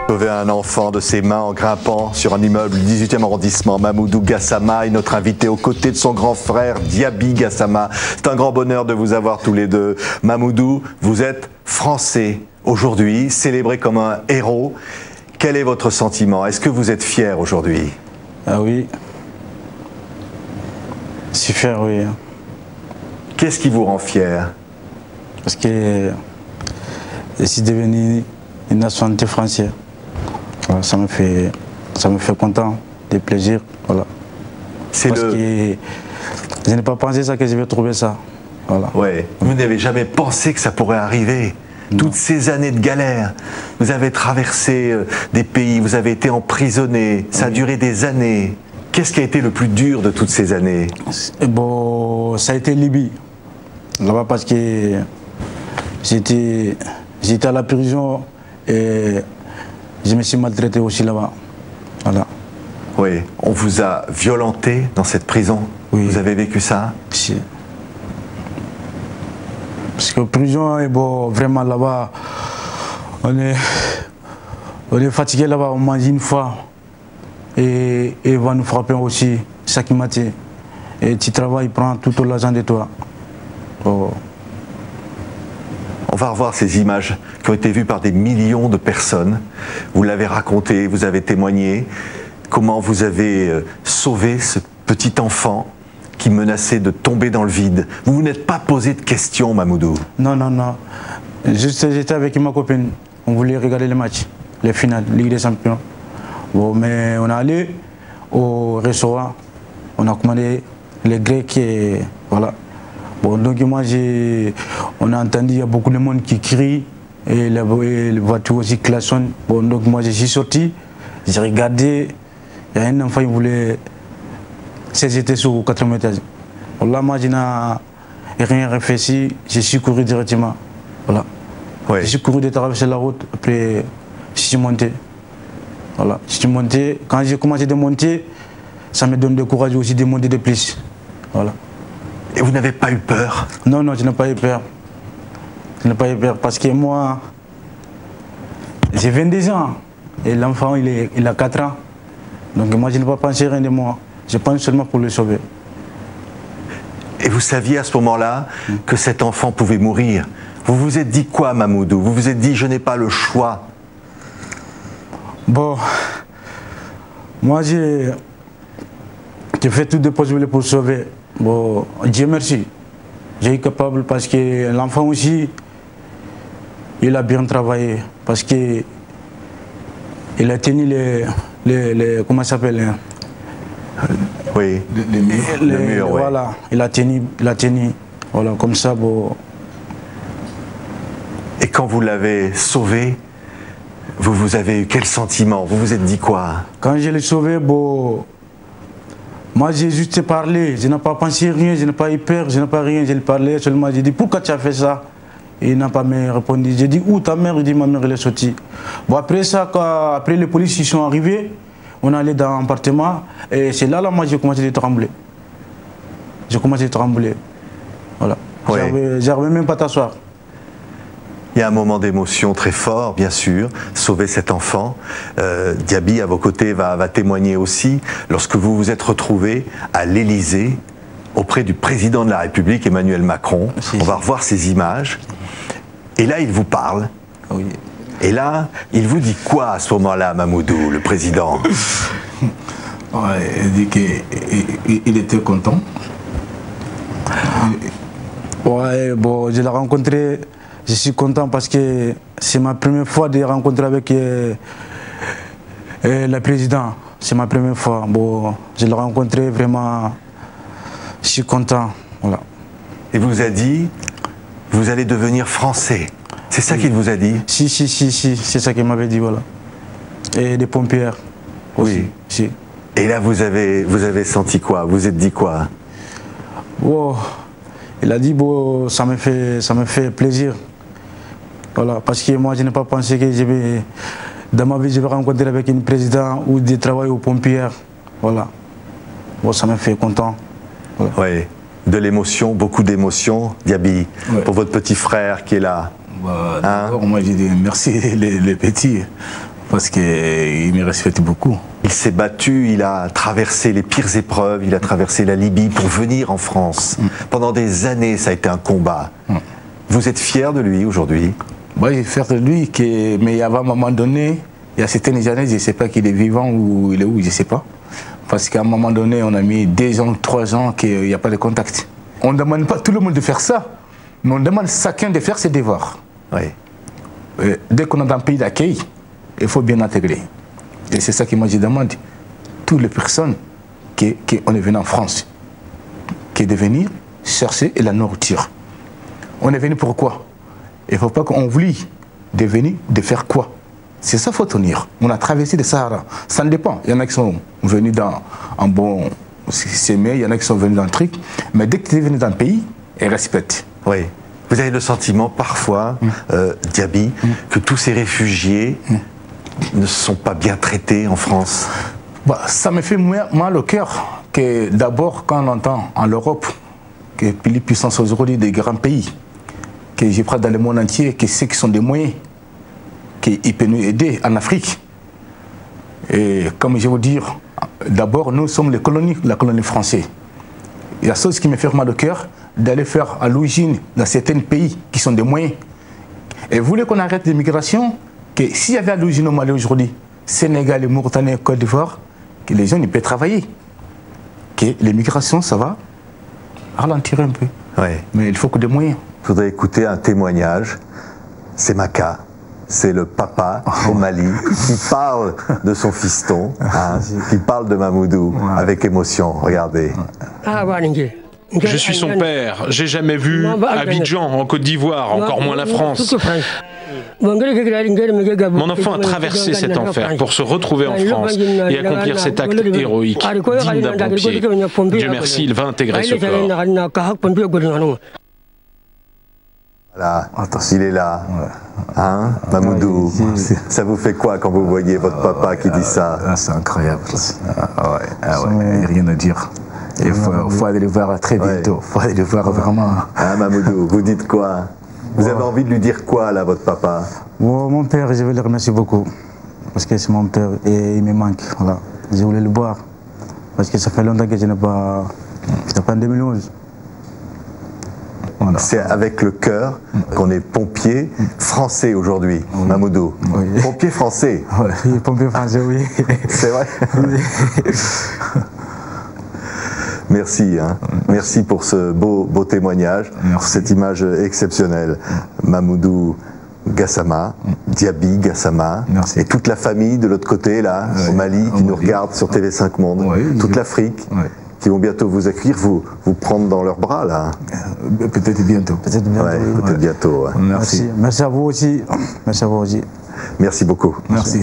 Sauver un enfant de ses mains en grimpant sur un immeuble du 18e arrondissement. Mamoudou Gassama est notre invité aux côtés de son grand frère Diaby Gassama. C'est un grand bonheur de vous avoir tous les deux. Mamoudou, vous êtes français aujourd'hui, célébré comme un héros. Quel est votre sentiment? Est-ce que vous êtes fier aujourd'hui? Ah oui, je suis fier, oui. Qu'est-ce qui vous rend fier? Parce que je suis devenu une nationalité française. Voilà, ça me fait content, des plaisirs. Voilà. Parce que je n'ai pas pensé ça que je vais trouver ça. Voilà. Ouais. Vous n'avez jamais pensé que ça pourrait arriver? Non. Toutes ces années de galère, vous avez traversé des pays, vous avez été emprisonné, ça a duré des années. Qu'est-ce qui a été le plus dur de toutes ces années? Bon, ça a été Libye. Là-bas parce que j'étais à la prison et je me suis maltraité aussi là-bas. Voilà. Oui, on vous a violenté dans cette prison? Oui. Vous avez vécu ça? Si. Parce que prison, et bon, vraiment là-bas, on est fatigué là-bas, on mange une fois et il va nous frapper aussi, ça qui m'a tué. Et tu travailles, il prend tout l'argent de toi. Oh. On va revoir ces images qui ont été vues par des millions de personnes. Vous l'avez raconté, vous avez témoigné. Comment vous avez sauvé ce petit enfant qui menaçait de tomber dans le vide. Vous vous n'êtes pas posé de questions, Mamoudou? Non, non, non. Juste, j'étais avec ma copine. On voulait regarder les matchs, les finales, Ligue des Champions. Bon, mais on est allé au restaurant. On a commandé les Grecs et voilà. Bon, donc moi, on a entendu, il y a beaucoup de monde qui crie et les voitures aussi klaxonnent. Bon, donc moi, je suis sorti, j'ai regardé, il y a un enfant qui voulait s'éjeter sur le 4e étage. Là, moi, je n'ai rien réfléchi, je suis couru directement. Voilà. Ouais. Je suis couru de traverser la route, après, je suis monté. Voilà. Je suis monté. Quand j'ai commencé de monter, ça me donne le courage aussi de monter de plus. Voilà. Et vous n'avez pas eu peur? Non, non, je n'ai pas eu peur. Je n'ai pas eu peur parce que moi, j'ai 22 ans et l'enfant, il a 4 ans. Donc moi, je n'ai pas pensé rien de moi. Je pense seulement pour le sauver. Et vous saviez à ce moment-là que cet enfant pouvait mourir. Vous vous êtes dit quoi, Mamoudou? Vous vous êtes dit, je n'ai pas le choix? Bon, moi, j'ai fait tout de possible pour sauver. Bon, Dieu merci. J'ai été capable parce que l'enfant aussi, il a bien travaillé. Parce que il a tenu les comment ça s'appelle? Oui, le mur, voilà, ouais. Il a tenu, voilà, comme ça. Bon. Et quand vous l'avez sauvé, vous avez eu quel sentiment? Vous vous êtes dit quoi? Quand je l'ai sauvé, bon, moi j'ai juste parlé, je n'ai pas pensé rien, je n'ai pas eu peur, je n'ai pas rien, je lui parlais seulement, j'ai dit pourquoi tu as fait ça? Il n'a pas me répondu. J'ai dit où ta mère? Il dit ma mère elle est sortie. Bon, après ça, après les policiers sont arrivés, on est allé dans l'appartement et c'est là, moi j'ai commencé à trembler. J'ai commencé à trembler. Voilà. Ouais. J'arrivais même pas à t'asseoir. Il y a un moment d'émotion très fort, bien sûr, sauver cet enfant. Diaby, à vos côtés, va témoigner aussi lorsque vous vous êtes retrouvés à l'Élysée auprès du président de la République, Emmanuel Macron. On va revoir ces images. Et là, il vous parle. Oui. Et là, il vous dit quoi à ce moment-là, Mamoudou, le président? Ouais, il dit qu'il était content. Ouais, bon, je l'ai rencontré, je suis content parce que c'est ma première fois de rencontrer avec le président. C'est ma première fois. Bon, je l'ai rencontré vraiment, je suis content. Voilà. Et vous a dit, vous allez devenir français. C'est ça qu'il vous a dit? Si, c'est ça qu'il m'avait dit, voilà. Et des pompiers aussi. Oui. Si. Et là, vous avez senti quoi? Vous vous êtes dit quoi? Bon, il a dit, bon, ça me fait plaisir. Voilà, parce que moi, je n'ai pas pensé que dans ma vie, je vais rencontrer avec un président ou des travailleurs aux pompiers. Voilà. Bon, ça me fait content. Voilà. Oui, de l'émotion, beaucoup d'émotion, Diaby, pour votre petit frère qui est là. D'abord, moi, je dis merci les petits, parce qu'ils me respectent beaucoup. Il s'est battu, il a traversé les pires épreuves, il a traversé la Libye pour venir en France. Pendant des années, ça a été un combat. Vous êtes fier de lui aujourd'hui? Moi, je suis fier de lui, mais à un moment donné, il y a certaines années, je ne sais pas qu'il est vivant ou il est où, je ne sais pas. Parce qu'à un moment donné, on a mis 2 ans, 3 ans qu'il n'y a pas de contact. On ne demande pas tout le monde de faire ça, mais on demande chacun de faire ses devoirs. Oui. Dès qu'on est dans un pays d'accueil, il faut bien intégrer. Et c'est ça que moi je demande. Toutes les personnes qui on est venu en France, qui est de venir chercher la nourriture. On est venu pourquoi? Il ne faut pas qu'on oublie de venir, de faire quoi? C'est ça qu'il faut tenir. On a traversé le Sahara. Ça ne dépend. Il y en a qui sont venus dans un bon sémé, il y en a qui sont venus dans le truc. Mais dès que tu es venu dans un pays, ils respectent. Oui. Vous avez le sentiment parfois, Diaby, que tous ces réfugiés ne sont pas bien traités en France? Bah, ça me fait mal au cœur que d'abord quand on entend en Europe que les puissances aujourd'hui des grands pays, que je prends dans le monde entier, que ceux qui sont des moyens, qu'ils peuvent nous aider en Afrique. Et comme je veux dire, d'abord nous sommes les colonies, la colonie française. Il y a chose qui me fait mal au cœur, d'aller faire à l'origine dans certains pays qui sont des moyens. Et vous voulez qu'on arrête l'immigration, que s'il y avait à l'origine au Mali aujourd'hui, Sénégal, Mauritanie, Côte d'Ivoire, que les gens ils peuvent travailler. Que l'immigration, ça va ralentir un peu. Oui. Mais il faut que des moyens. Je voudrais écouter un témoignage. C'est Maka. C'est le papa au Mali qui parle de son fiston, qui parle de Mamoudou avec émotion. Regardez. Je suis son père. J'ai jamais vu Abidjan en Côte d'Ivoire, encore moins la France. Mon enfant a traversé cet enfer pour se retrouver en France et accomplir cet acte héroïque, digne d'un pompier. Dieu merci, il va intégrer ce corps. Voilà, il est là. Hein, Mamoudou, ça vous fait quoi quand vous voyez votre papa qui dit ça? C'est incroyable. Il n'y a rien à dire. Il faut aller le voir très bientôt. Il faut aller le voir vraiment. Hein, Mamoudou, vous dites quoi? Vous avez envie de lui dire quoi, là, votre papa? Mon père, je veux le remercier beaucoup. Parce que c'est mon père et il me manque. Voilà. Je voulais le voir. Parce que ça fait longtemps que je n'ai pas... C'était pas en 2011. Voilà. C'est avec le cœur qu'on est pompier français aujourd'hui, Mamoudou. Oui. Pompier français. Oui, pompier français, oui. C'est vrai. Merci, hein. Merci pour ce beau témoignage, pour cette image exceptionnelle. Mamoudou Gassama, Diaby Gassama, et toute la famille de l'autre côté, là, au Mali, qui nous regarde sur TV5 Monde, toute l'Afrique, qui vont bientôt vous accueillir, vous prendre dans leurs bras, là. Peut-être bientôt. Peut-être bientôt. Peut-être bientôt. Ouais. Merci. Merci à vous aussi. Merci à vous aussi. Merci beaucoup. Merci.